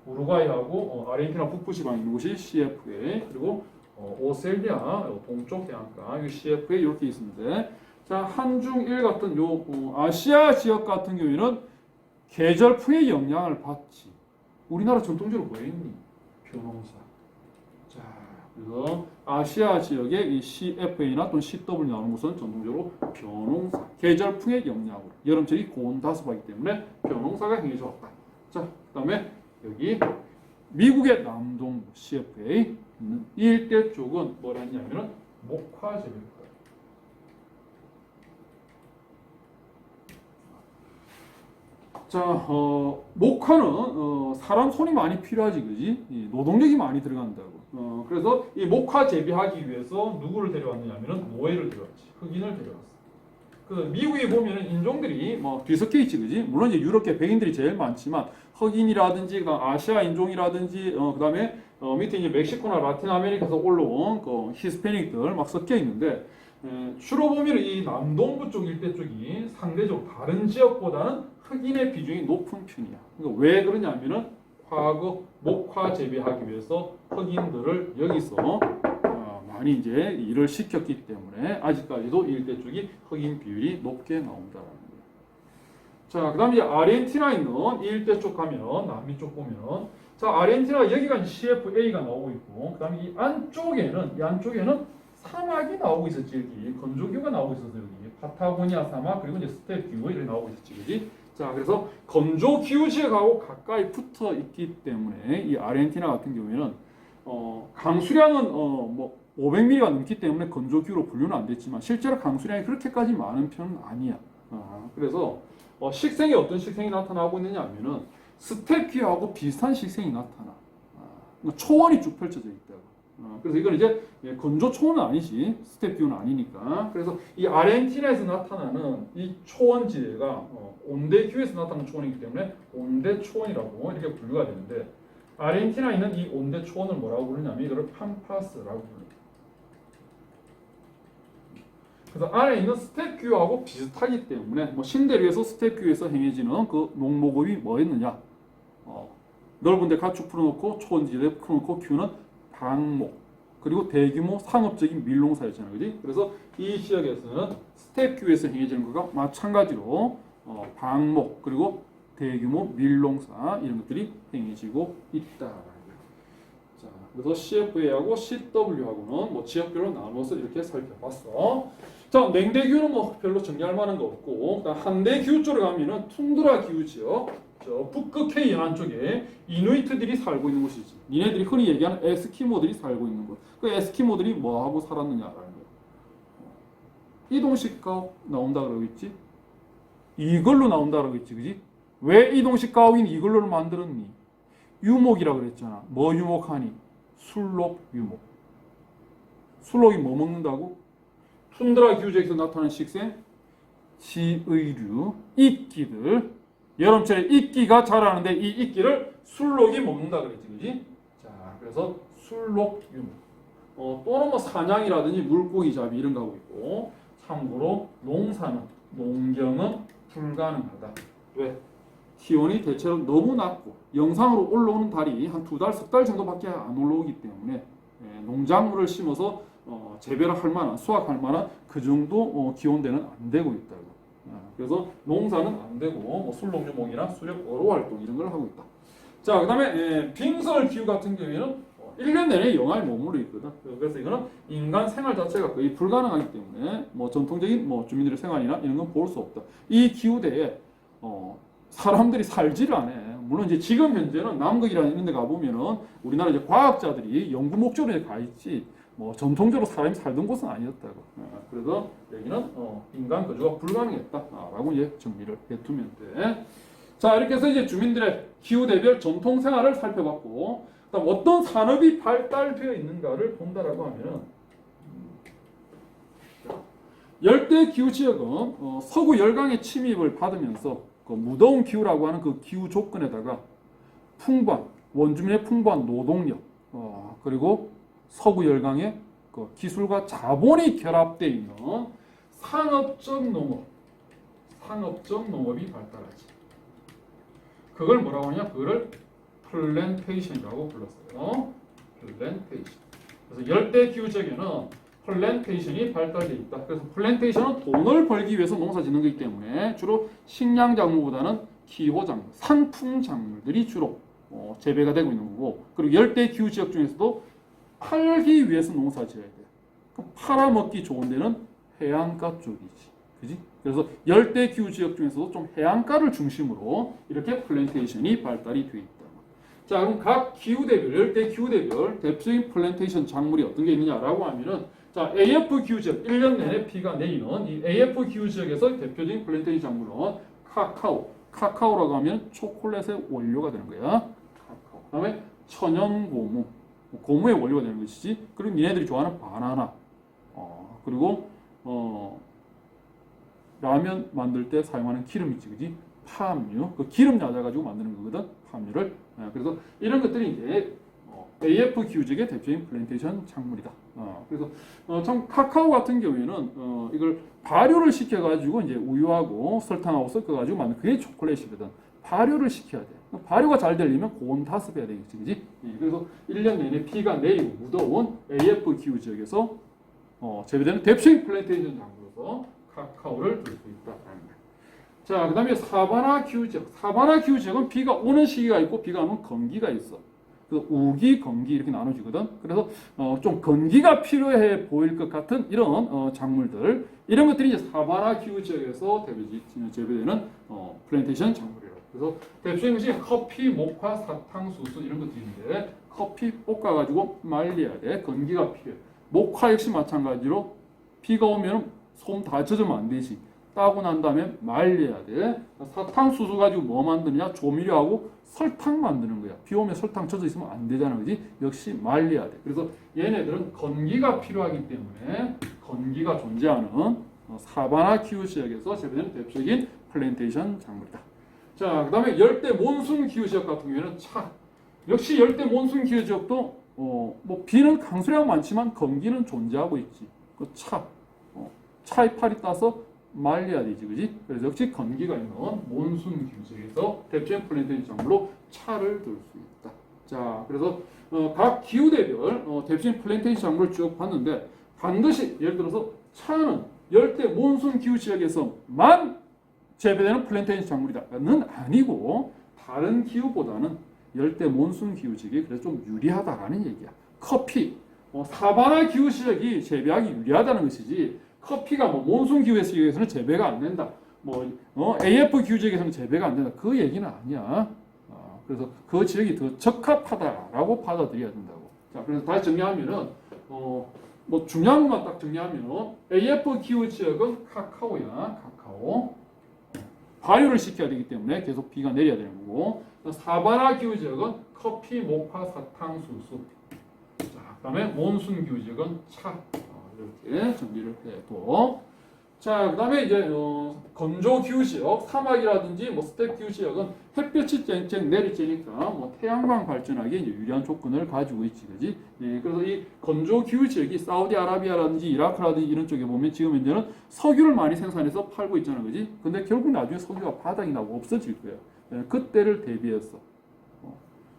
우루과이하고 아르헨티나 북부 지방에 있는 곳이 CFA, 그리고 오셀리아 동쪽 해안가 이 CFA 이렇게 있는데, 자, 한중일 같은 요 아시아 지역 같은 경우에는 계절풍의 영향을 받지. 우리나라 전통적으로 뭐 있니? 벼농사. 자, 그래서 아시아 지역의 이 CFA나 또는 CW 나오는 곳은 전통적으로 벼농사, 계절풍의 영향으로 여름철이 고온다습하기 때문에 벼농사가 행해져 왔다. 자, 그다음에 여기 미국의 남동부 CFA 이 일대 쪽은 뭐라 했냐면은 목화 재배입니다. 자, 목화는 사람 손이 많이 필요하지, 그지? 노동력이 많이 들어간다고. 그래서 이 목화 재배하기 위해서 누구를 데려왔느냐면은 노예를 데려왔지, 흑인을 데려왔어. 그 미국에 보면은 인종들이 뭐 뒤섞여 있지, 그지? 물론 이제 유럽계 백인들이 제일 많지만 흑인이라든지 아시아 인종이라든지 그다음에 밑에 이제 멕시코나 라틴 아메리카에서 올라온 그 히스패닉들 막 섞여 있는데, 주로 보면 이 남동부 쪽 일대 쪽이 상대적으로 다른 지역보다는 흑인의 비중이 높은 편이야. 그러니까 왜 그러냐면은 과거 목화 재배하기 위해서 흑인들을 여기서 많이 이제 일을 시켰기 때문에 아직까지도 일대 쪽이 흑인 비율이 높게 나온다라는 거예요. 자, 그다음에 이제 아르헨티나 있는 이 일대 쪽 가면 남미 쪽 보면, 자, 아르헨티나 여기가 CFA가 나오고 있고, 그다음에 이 안쪽에는 사막이 나오고 있었지. 여기 건조기후가 나오고 있었어. 여기 파타고니아 사막, 그리고 이제 스텝기후 이렇게 나오고 있었지, 그지? 자, 그래서 건조기후 지역하고 가까이 붙어 있기 때문에 이 아르헨티나 같은 경우에는 강수량은 뭐 500mm가 넘기 때문에 건조기후로 분류는 안 됐지만 실제로 강수량이 그렇게까지 많은 편은 아니야. 그래서 식생이 어떤 식생이 나타나고 있느냐 하면은 스텝기후하고 비슷한 식생이 나타나. 초원이 쭉 펼쳐져 있다고. 그래서 이건 이제 건조 초원은 아니지, 스텝기후는 아니니까. 그래서 이 아르헨티나에서 나타나는 이 초원지대가 온대기후에서 나타나는 초원이기 때문에 온대 초원이라고 이렇게 분류가 되는데, 아르헨티나에 있는 이 온대 초원을 뭐라고 부르냐면 이거를 팜파스라고 부릅니다. 그래서 안에 있는 스텝기후하고 비슷하기 때문에 뭐 신대륙에서 스텝기후에서 행해지는 그 농목업이 뭐였느냐? 넓은 데 가축 풀어놓고 초원지대 풀어놓고 키우는 방목, 그리고 대규모 상업적인 밀농사였잖아요, 그지? 그래서 이 지역에서는 스텝기후에서 행해지는 것과 마찬가지로 방목 그리고 대규모 밀농사 이런 것들이 행해지고 있다라는 거예요. 자, 그래서 CFA하고 CW하고는 뭐 지역별로 나눠서 이렇게 살펴봤어. 자, 냉대기후는 뭐 별로 정리할 만한 거 없고, 한대기후 쪽으로 가면은 툰드라 기후 지역, 저 북극 해안 안쪽에 이누이트들이 살고 있는 곳이지. 니네들이 흔히 얘기하는 에스키모들이 살고 있는 곳. 그 에스키모들이 뭐 하고 살았느냐라는 거야. 이동식 가옥 나온다 그러고 있지. 이걸로 나온다 그러고 있지, 그지? 왜 이동식 가옥인 이걸로를 만들었니? 유목이라 그랬잖아. 뭐 유목하니? 술록 유목. 술록이 뭐 먹는다고? 툰드라 기후지역에서 나타나는 식생, 지의류, 이끼들. 여름철에 이끼가 자라는데 이 이끼를 술록이 먹는다 그랬지, 그지? 자, 그래서 술록 유목. 또는 뭐 사냥이라든지 물고기 잡이 이런 거 하고 있고. 참고로 농사는, 농경은 불가능하다. 왜? 기온이 대체로 너무 낮고 영상으로 올라오는 달이 한 2달, 3달 정도밖에 안 올라오기 때문에 농작물을 심어서 재배를 할 만한, 수확할 만한 그 정도 기온대는 안 되고 있다고. 그래서 농사는 안 되고 뭐 술록유목이나 수렵 어로 활동 이런 걸 하고 있다. 자, 그다음에 빙설 기후 같은 경우에는 1년 내내 영하에 머무르 있거든. 그래서 이거는 인간 생활 자체가 거의 불가능하기 때문에 뭐 전통적인 뭐 주민들의 생활이나 이런 건 볼 수 없다. 이 기후대에 사람들이 살지를 않아. 물론 이제 지금 현재는 남극이라는 이런 데 가보면은 우리나라 이제 과학자들이 연구 목적으로 가 있지, 뭐 전통적으로 사람이 살던 곳은 아니었다고. 그래서 여기는 인간 거주가 불가능했다라고 이제 정리를 해두면 돼. 자, 이렇게 해서 이제 주민들의 기후대별 전통 생활을 살펴봤고, 그다음 어떤 산업이 발달되어 있는가를 본다라고 하면은, 열대 기후 지역은 서구 열강의 침입을 받으면서 그 무더운 기후라고 하는 그 기후 조건에다가 풍부한 원주민의 풍부한 노동력, 그리고 서구 열강의 그 기술과 자본이 결합되어 있는 상업적 농업이 발달하지. 그걸 뭐라고 하냐? 그걸 플랜테이션이라고 불렀어요. 플랜테이션. 그래서 열대 기후 지역에는 플랜테이션이 발달되어 있다. 그래서 플랜테이션은 돈을 벌기 위해서 농사 짓는 거기 때문에 주로 식량 작물보다는 기호 작물, 상품 작물들이 주로 재배가 되고 있는 거고, 그리고 열대 기후 지역 중에서도 팔기 위해서 농사 지어야 돼. 그럼 팔아먹기 좋은 데는 해안가 쪽이지. 그지? 그래서 열대 기후 지역 중에서도 좀 해안가를 중심으로 이렇게 플랜테이션이 발달이 되어 있다. 자, 그럼 각 기후대별, 열대 기후대별 대표적인 플랜테이션 작물이 어떤 게 있느냐라고 하면은, 자, AF 기후 지역, 1년 내내 비가 내리는 이 AF 기후 지역에서 대표적인 플랜테이션 작물은 카카오. 카카오라고 하면 초콜릿의 원료가 되는 거야. 카카오. 그다음에 천연고무. 고무의 원료가 되는 것이지. 그리고 니네들이 좋아하는 바나나. 그리고 라면 만들 때 사용하는 기름 있지, 그지? 파압류. 그 기름 놔가지고 만드는 거거든. 파압류를. 그래서 이런 것들이 이제 AF 기후지역의 대표적인 플랜테이션 작물이다. 그래서 참 카카오 같은 경우에는 이걸 발효를 시켜가지고 이제 우유하고 설탕하고 섞어가지고 만든 그게 초콜릿이거든. 발효를 시켜야 돼. 발효가 잘 되려면 고온 다습해야 되겠지, 그지? 그래서 1년 내내 비가 내리고 무더운 AF 기후지역에서 재배되는 대표적인 플랜테이션 작물로서 카카오를 들 수 있다. 자, 그 다음에 사바나 기후지역. 사바나 기후지역은 비가 오는 시기가 있고 비가 오는 건기가 있어. 그래서 우기, 건기 이렇게 나눠지거든. 그래서 좀 건기가 필요해 보일 것 같은 이런 작물들, 이런 것들이 이제 사바나 기후지역에서 재배되는 플랜테이션 작물이라고. 그래서 대표적인 것이 커피, 모카, 사탕수수 이런 것들인데, 커피 볶아가지고 말려야 돼. 건기가 필요해. 모카 역시 마찬가지로 비가 오면 솜 다 젖으면 안 되지. 따고 난 다음에 말려야 돼. 사탕수수 가지고 뭐 만드느냐? 조미료하고 설탕 만드는 거야. 비 오면 설탕 젖어 있으면 안 되잖아, 그지? 역시 말려야 돼. 그래서 얘네들은 건기가 필요하기 때문에 건기가 존재하는 사바나 기후 지역에서 재배되는 대표적인 플랜테이션 작물이다. 자, 그 다음에 열대 몬순 기후 지역 같은 경우에는 차. 역시 열대 몬순 기후 지역도 뭐 비는 강수량 많지만 건기는 존재하고 있지. 그 차의 팔이 따서 말려야 되지, 그지? 그래서 역시 건기가 있는 몬순 기후 지역에서 대표적인 플랜테이션 작물로 차를 들 수 있다. 자, 그래서 각 기후대별 대표적인 플랜테이션 작물을 쭉 봤는데, 반드시 예를 들어서 차는 열대 몬순 기후 지역에서만 재배되는 플랜테이션 작물이다는 아니고, 다른 기후보다는 열대 몬순 기후 지역이 그래서 좀 유리하다라는 얘기야. 커피, 사바나 기후 지역이 재배하기 유리하다는 것이지, 커피가 뭐 몬순 기후 지역에서는 재배가 안 된다. AF 기후 지역에서는 재배가 안 된다. 그 얘기는 아니야. 그래서 그 지역이 더 적합하다라고 받아들여야 된다고. 자, 그래서 다시 정리하면은 중요한 것만 딱 정리하면은 AF 기후 지역은 카카오야, 카카오. 발효를 시켜야 되기 때문에 계속 비가 내려야 되는 거고, 사바나 기후 지역은 커피, 모카, 사탕수수. 자, 그다음에 몬순 기후 지역은 차. 이렇게 정리를 해도. 자, 그다음에 이제 건조 기후 지역, 사막이라든지 스텝 기후 지역은 햇볕이 쨍쨍 내리쬐니까 태양광 발전하기에 이제 유리한 조건을 가지고 있지, 그지? 예, 그래서 이 건조 기후 지역이 사우디아라비아라든지 이라크라든지 이런 쪽에 보면 지금 현재는 석유를 많이 생산해서 팔고 있잖아, 그지? 근데 결국 나중에 석유가 바닥이 나고 없어질 거야. 예, 그때를 대비해서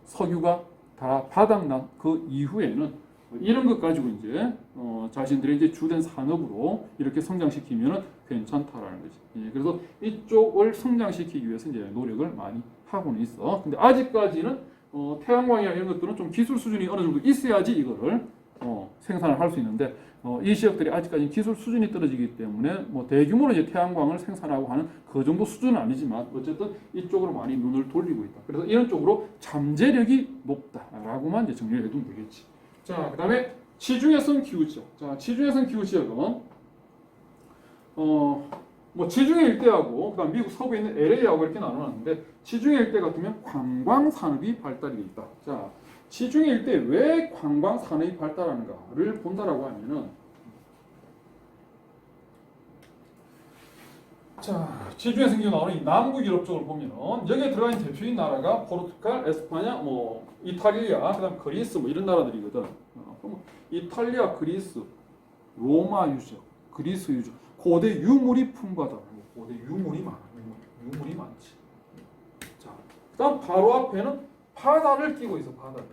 석유가 다 바닥 난 그 이후에는 이런 것 가지고 이제 자신들의 이제 주된 산업으로 이렇게 성장시키면은 괜찮다라는 거지. 예, 그래서 이쪽을 성장시키기 위해서 이제 노력을 많이 하고는 있어. 근데 아직까지는 태양광이나 이런 것들은 좀 기술 수준이 어느 정도 있어야지 이거를 생산을 할 수 있는데 이 지역들이 아직까지 기술 수준이 떨어지기 때문에 대규모로 이제 태양광을 생산하고 하는 그 정도 수준은 아니지만 어쨌든 이쪽으로 많이 눈을 돌리고 있다. 그래서 이런 쪽으로 잠재력이 높다라고만 이제 정리를 해두면 되겠지. 자, 그다음에 지중해성 기후지역. 자, 지중해성 기후지역은 지중해 일대하고 그다음 미국 서부에 있는 LA하고 이렇게 나눠놨는데 지중해 일대 같으면 관광 산업이 발달이 돼 있다. 자, 지중해 일대 왜 관광 산업이 발달하는가를 본다라고 하면은 자, 지중해성 기후 나오는 이 남부 유럽 쪽을 보면은 여기에 들어가 있는 대표적인 나라가 포르투갈, 에스파냐, 이탈리아, 그다음 그리스 이런 나라들이거든. 그럼 이탈리아, 그리스, 로마 유적, 그리스 유적, 고대 유물이 풍부하다. 고대 유물이 많아. 유물이 많지. 자, 그다음 바로 앞에는 바다를 끼고 있어. 바다를.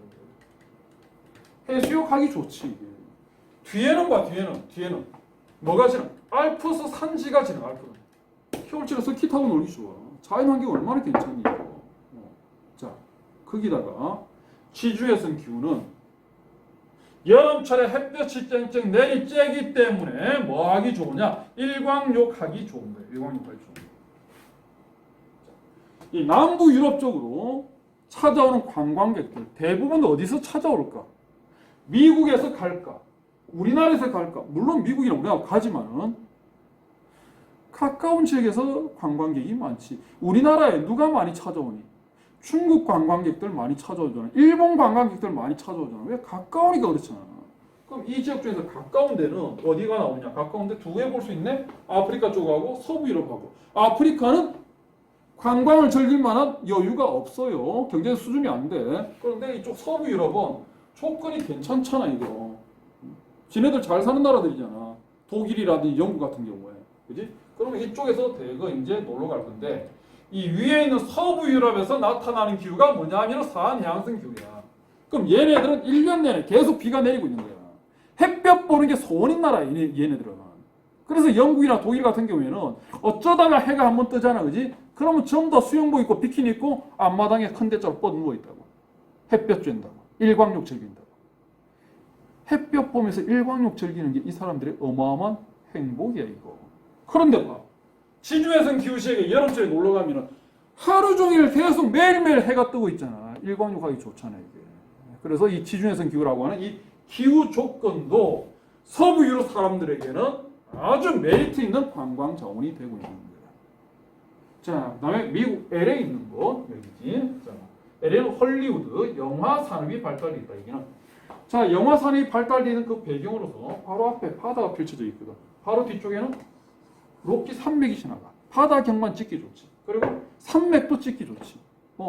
해수욕 하기 좋지. 뒤에는 봐. 뒤에는 뭐가 지나? 알프스 산지가 지나. 알프스. 겨울철에 스키 타고 놀기 좋아. 자연환경 얼마나 괜찮니? 자, 거기다가 지중해성 기후는 여름철에 햇볕이 쨍쨍 내리쬐기 때문에 뭐 하기 좋으냐? 일광욕 하기 좋은 거예요. 일광욕 하기 좋은 거예요. 이 남부 유럽 쪽으로 찾아오는 관광객들 대부분 어디서 찾아올까? 미국에서 갈까? 우리나라에서 갈까? 물론 미국이나 우리나라 가지만은 가까운 지역에서 관광객이 많지. 우리나라에 누가 많이 찾아오니? 중국 관광객들 많이 찾아오잖아. 일본 관광객들 많이 찾아오잖아. 왜? 가까우니까 그렇잖아. 그럼 이 지역 중에서 가까운 데는 어디가 나오냐? 가까운 데 두 개 볼 수 있네? 아프리카 쪽하고 서부 유럽하고. 아프리카는 관광을 즐길 만한 여유가 없어요. 경제 수준이 안 돼. 그런데 이쪽 서부 유럽은 조건이 괜찮잖아, 이거. 지네들 잘 사는 나라들이잖아. 독일이라든지 영국 같은 경우에. 그지? 그러면 이쪽에서 대거 이제 놀러 갈 건데, 이 위에 있는 서부 유럽에서 나타나는 기후가 뭐냐 하면 서한해양성 기후야. 그럼 얘네들은 1년 내내 계속 비가 내리고 있는 거야. 햇볕 보는 게 소원인 나라야, 얘네들은. 그래서 영국이나 독일 같은 경우에는 어쩌다가 해가 한번 뜨잖아, 그지? 그러면 전부 다 수영복 입고 비키니 입고 앞마당에 큰 대자로 뻗 누워 있다고. 햇볕 쬐다고. 일광욕 즐긴다고. 햇볕 보면서 일광욕 즐기는 게 이 사람들의 어마어마한 행복이야, 이거. 그런데 봐. 지중해성 기후지역에 여름철에 놀러 가면은 하루 종일 계속 매일매일 해가 뜨고 있잖아. 일광욕 하기 좋잖아, 이게. 그래서 이 지중해성 기후라고 하는 이 기후 조건도 서부 유럽 사람들에게는 아주 메리트 있는 관광 자원이 되고 있는 거야. 자, 그 다음에 미국 LA 있는 곳, 여기지. 자, LA는 헐리우드 영화 산업이 발달돼 있다, 여기는. 자, 영화 산업이 발달되는 그 배경으로서 바로 앞에 바다가 펼쳐져 있거든. 바로 뒤쪽에는 로키 산맥이 지나가. 바다 경관 찍기 좋지. 그리고 산맥도 찍기 좋지.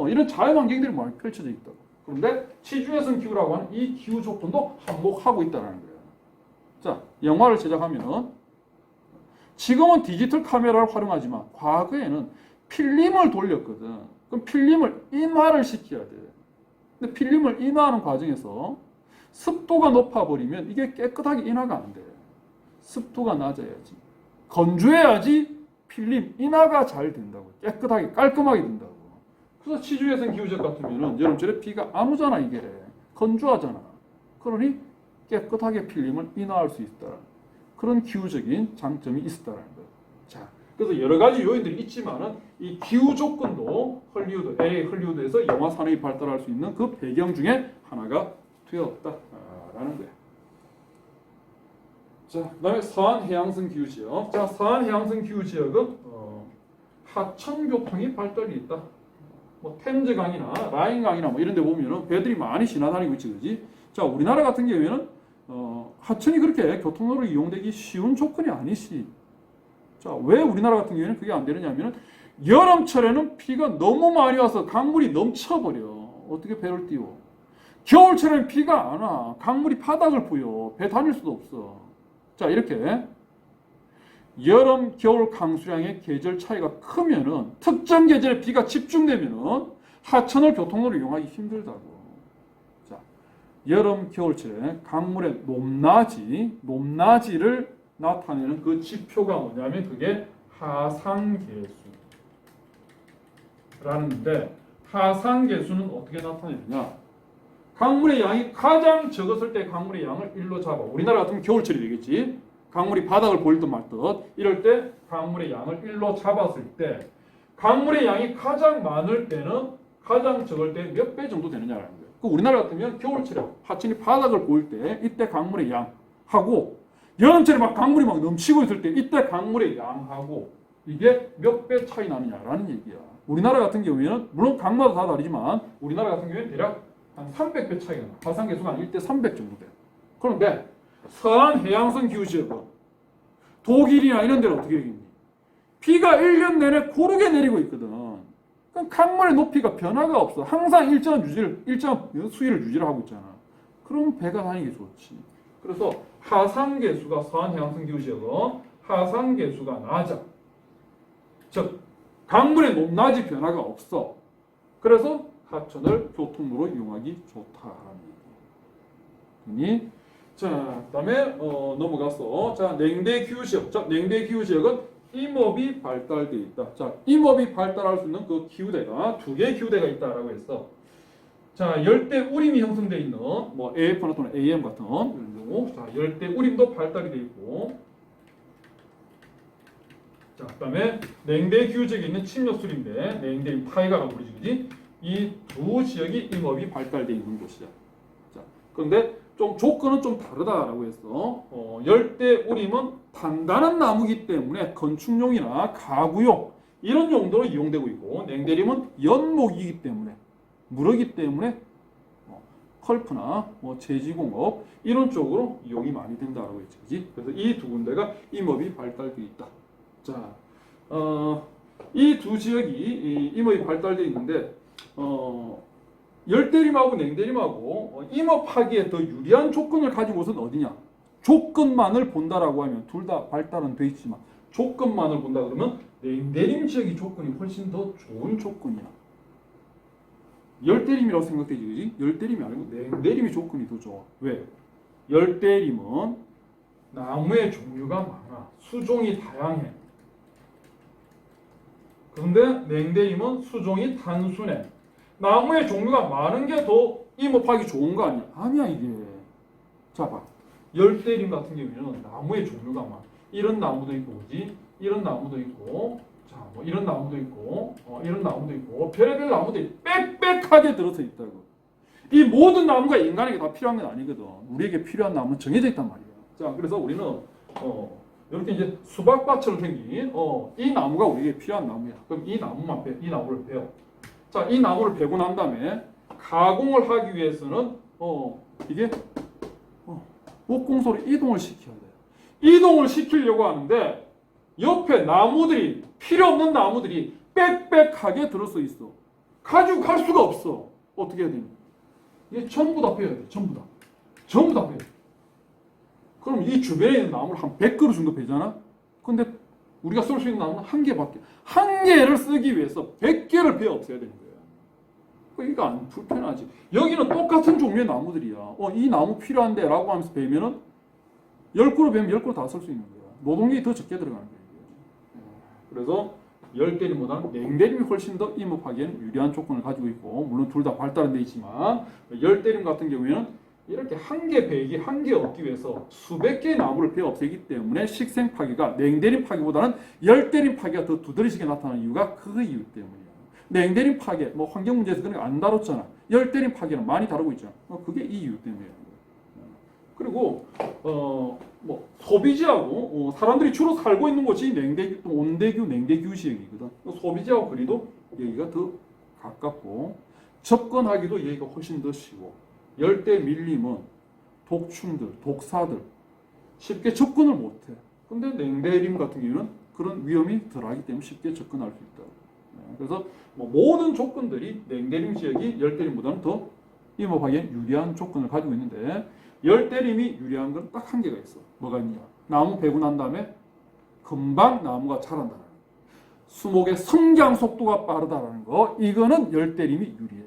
이런 자연환경들이 많이 펼쳐져 있다고. 그런데 지중해성 기후라고 하는 이 기후 조건도 한몫하고 있다는 거예요. 자, 영화를 제작하면은 지금은 디지털 카메라를 활용하지만 과거에는 필름을 돌렸거든. 그럼 필름을 인화를 시켜야 돼. 근데 필름을 인화하는 과정에서 습도가 높아버리면 이게 깨끗하게 인화가 안 돼. 습도가 낮아야지. 건조해야지 필름 인화가 잘 된다고. 깨끗하게 깔끔하게 된다고. 그래서 지중해성 기후지역 같으면은 여름철에 비가 안 오잖아, 이게. 건조하잖아. 그러니 깨끗하게 필름을 인화할 수 있다. 그런 기후적인 장점이 있었다는 거예요. 자, 그래서 여러 가지 요인들이 있지만은 이 기후 조건도 LA 헐리우드에서 영화 산업이 발달할 수 있는 그 배경 중에 하나가 되었다라는 거예요. 자, 그다음에 서한 해양성 기후 지역. 자, 서한 해양성 기후 지역은 하천 교통이 발달이 있다. 뭐 템즈강이나 라인강이나 뭐 이런 데 보면은 배들이 많이 지나다니고 있지, 그지? 자, 우리나라 같은 경우에는 하천이 그렇게 교통로로 이용되기 쉬운 조건이 아니시. 자, 왜 우리나라 같은 경우에는 그게 안 되느냐면은 여름철에는 비가 너무 많이 와서 강물이 넘쳐버려. 어떻게 배를 띄워? 겨울철에는 비가 안 와. 강물이 바닥을 보여. 배 다닐 수도 없어. 자, 이렇게 여름, 겨울 강수량의 계절 차이가 크면은 특정 계절에 비가 집중되면은 하천을 교통로로 이용하기 힘들다고. 자, 여름, 겨울철에 강물의 높낮이를 나타내는 그 지표가 뭐냐면 그게 하상계수라는데, 하상계수는 어떻게 나타내느냐? 강물의 양이 가장 적었을 때 강물의 양을 1로 잡아. 우리나라 같으면 겨울철이 되겠지. 강물이 바닥을 보일 듯 말 듯. 이럴 때 강물의 양을 1로 잡았을 때 강물의 양이 가장 많을 때는 가장 적을 때 몇 배 정도 되느냐라는 거예요. 그 우리나라 같으면 겨울철에 하천이 바닥을 보일 때 이때 강물의 양하고 여름철에 막 강물이 막 넘치고 있을 때 이때 강물의 양하고 이게 몇 배 차이 나느냐라는 얘기야. 우리나라 같은 경우에는 물론 강마다 다 다르지만 우리나라 같은 경우에는 대략 한 300배 차이가 나. 하상계수가 한 1대 300 정도 돼. 그런데 서한 해양성 기후지역은 독일이나 이런 데는 어떻게 되겠니? 비가 1년 내내 고르게 내리고 있거든. 그럼 강물의 높이가 변화가 없어. 항상 일정한 수위를 유지를 하고 있잖아. 그럼 배가 다니기 좋지. 그래서 하상계수가 서한 해양성 기후지역은 하상계수가 낮아. 즉 강물의 높낮이 변화가 없어. 그래서 하천을 교통로로 이용하기 좋다라는 얘기. 자, 그다음에 넘어가서 자, 냉대 기후 지역. 자, 냉대 기후 지역은 임업이 발달돼 있다. 자, 임업이 발달할 수 있는 그 기후대가 두 개의 기후대가 있다라고 했어. 자, 열대 우림이 형성돼 있는 뭐 AF나 또는 AM 같은 이런 경우, 자, 열대 우림도 발달이 돼 있고, 자, 그다음에 냉대 기후 지역에 있는 침략수림대, 냉대 타이가라고 부르지, 그지? 이 두 지역이 임업이 발달돼 있는 곳이야. 자, 그런데 좀 조건은 좀 다르다라고 했어. 열대 우림은 단단한 나무이기 때문에 건축용이나 가구용 이런 용도로 이용되고 있고, 냉대림은 연목이기 때문에 무르기 때문에 컬프나 뭐 제지공업 이런 쪽으로 이용이 많이 된다라고 했지, 그지? 그래서 이 두 군데가 임업이 발달돼 있다. 자, 이 두 지역이 임업이 발달돼 있는데, 열대림하고 냉대림하고 임업하기에 더 유리한 조건을 가지고서는 어디냐? 조건만을 본다라고 하면 둘 다 발달은 돼 있지만 조건만을 본다 그러면 냉대림 지역의 조건이 훨씬 더 좋은 조건이야. 열대림이라고 생각되지, 그지? 열대림이 아니고 냉대림의 조건이 더 좋아. 왜? 열대림은 나무의 종류가 많아. 수종이 다양해. 그런데 냉대림은 수종이 단순해. 나무의 종류가 많은 게 더 임업하기 좋은 거 아니야? 아니야, 이게. 자, 봐. 열대림 같은 경우에는 나무의 종류가 많아. 이런 나무도 있고, 그지? 이런 나무도 있고, 자, 뭐 이런 나무도 있고, 이런 나무도 있고, 별의별 나무들이 빽빽하게 들어서 있다고. 이 모든 나무가 인간에게 다 필요한 건 아니거든. 우리에게 필요한 나무는 정해져 있단 말이야. 자, 그래서 우리는 이렇게 이제 수박밭처럼 생긴 이 나무가 우리에게 필요한 나무야. 그럼 이 나무만 이 나무를 베어. 자, 이 나무를 베고 난 다음에 가공을 하기 위해서는 이게 목공소로 이동을 시켜야 돼. 이동을 시키려고 하는데 옆에 나무들이 필요 없는 나무들이 빽빽하게 들어서 있어. 가지고 갈 수가 없어. 어떻게 해야 되니? 이게 전부 다 베어야 돼. 전부 다. 전부 다 베어. 그럼 이 주변에 있는 나무를 한 100그루 정도 베잖아? 근데 우리가 쓸 수 있는 나무는 한 개밖에. 한 개를 쓰기 위해서 100개를 베어 없애야 되는 거야. 그러니까 안 불편하지. 여기는 똑같은 종류의 나무들이야. 이 나무 필요한데 라고 하면서 베면은 10그루 베면 10그루 다 쓸 수 있는 거야. 노동력이 더 적게 들어가는 거야. 그래서 열대림보다는 냉대림이 훨씬 더 임업하기에는 유리한 조건을 가지고 있고, 물론 둘 다 발달은 돼 있지만 열대림 같은 경우에는 이렇게 한 개 베기, 한 개 얻기 위해서 수백 개의 나무를 베어 없애기 때문에 식생 파괴가 냉대림 파괴보다는 열대림 파괴가 더 두드러지게 나타나는 이유가 그 이유 때문이야. 냉대림 파괴, 뭐 환경 문제에서 그런 거 안 다뤘잖아. 열대림 파괴는 많이 다루고 있잖아. 그게 이 이유 때문이야. 그리고 뭐 소비지하고 사람들이 주로 살고 있는 곳이 냉대규, 온대규, 냉대규 지역이거든. 소비지하고 거리도 여기가 더 가깝고 접근하기도 여기가 훨씬 더 쉬워. 열대 밀림은 독충들, 독사들 쉽게 접근을 못해. 근데 냉대림 같은 경우는 그런 위험이 덜하기 때문에 쉽게 접근할 수 있다. 그래서 뭐 모든 조건들이 냉대림 지역이 열대림보다는 더 임업하기에 유리한 조건을 가지고 있는데 열대림이 유리한 건 딱 한 개가 있어. 뭐가 있냐? 나무 베고 난 다음에 금방 나무가 자란다는 거. 수목의 성장 속도가 빠르다는 거. 이거는 열대림이 유리해.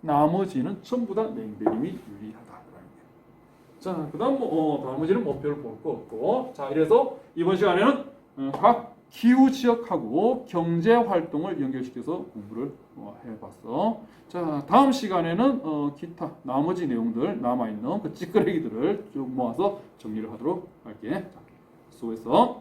나머지는 전부 다 냉대림이 유리하다라는 게. 자, 그다음 나머지는 뭐 별 볼 거 없고. 자, 이래서 이번 시간에는 각 기후 지역하고 경제 활동을 연결시켜서 공부를 해봤어. 자, 다음 시간에는 기타 나머지 내용들 남아있는 그 찌끄레기들을 쭉 모아서 정리를 하도록 할게. 자, 수고했어.